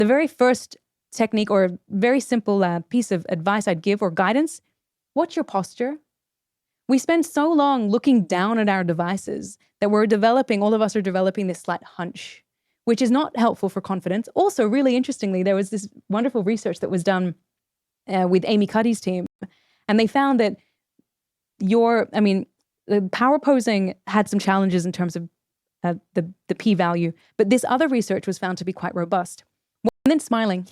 the very first technique or very simple piece of advice I'd give or guidance, what's your posture? We spend so long looking down at our devices that all of us are developing this slight hunch, which is not helpful for confidence. Also, really interestingly, there was this wonderful research that was done with Amy Cuddy's team, and they found that the power posing had some challenges in terms of the p-value, but this other research was found to be quite robust. And then smiling,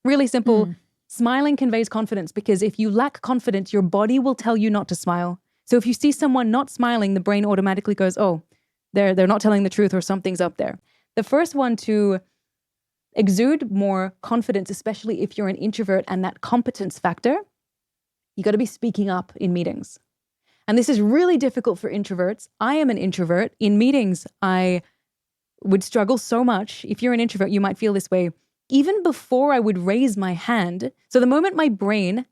really simple. Smiling conveys confidence, because if you lack confidence, your body will tell you not to smile. So if you see someone not smiling, the brain automatically goes, oh, they're not telling the truth, or something's up there. The first one to exude more confidence, especially if you're an introvert and that competence factor, you got to be speaking up in meetings. And this is really difficult for introverts. I am an introvert. In meetings, I would struggle so much. If you're an introvert, you might feel this way. Even before I would raise my hand, so the moment my brain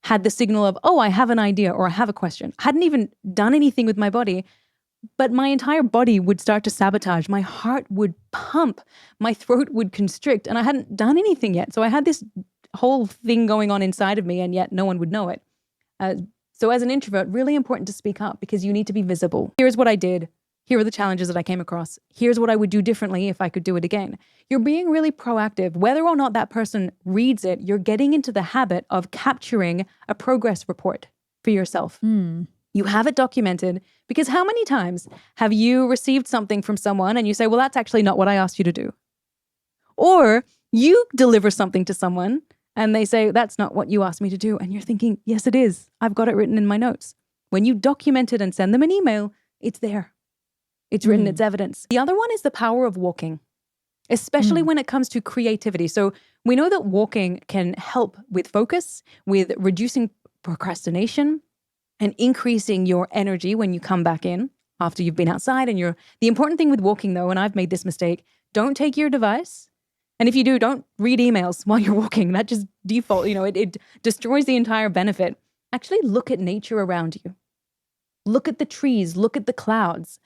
had the signal of, oh, I have an idea or I have a question, I hadn't even done anything with my body, but my entire body would start to sabotage. My heart would pump, my throat would constrict, and I hadn't done anything yet. So I had this whole thing going on inside of me, and yet no one would know it. So as an introvert, really important to speak up, because you need to be visible. Here's what I did. Here are the challenges that I came across. Here's what I would do differently if I could do it again. You're being really proactive. Whether or not that person reads it, you're getting into the habit of capturing a progress report for yourself. You have it documented, because how many times have you received something from someone and you say, well, that's actually not what I asked you to do? Or you deliver something to someone and they say, that's not what you asked me to do. And you're thinking, yes, it is. I've got it written in my notes. When you document it and send them an email, it's there. It's written, it's evidence. The other one is the power of walking, especially when it comes to creativity. So we know that walking can help with focus, with reducing procrastination, and increasing your energy when you come back in after you've been outside. And the important thing with walking, though, and I've made this mistake, don't take your device. And if you do, don't read emails while you're walking. That just default, it destroys the entire benefit. Actually look at nature around you. Look at the trees, look at the clouds.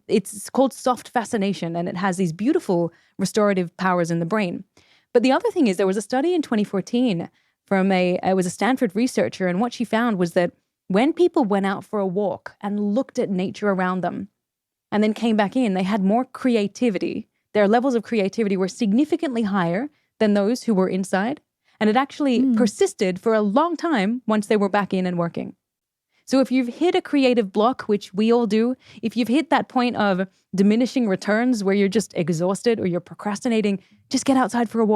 It's called soft fascination, and it has these beautiful restorative powers in the brain. But the other thing is, there was a study in 2014 from it was a Stanford researcher, and what she found was that when people went out for a walk and looked at nature around them and then came back in, they had more creativity. Their levels of creativity were significantly higher than those who were inside, and it actually persisted for a long time once they were back in and working. So if you've hit a creative block, which we all do, if you've hit that point of diminishing returns where you're just exhausted or you're procrastinating, just get outside for a walk.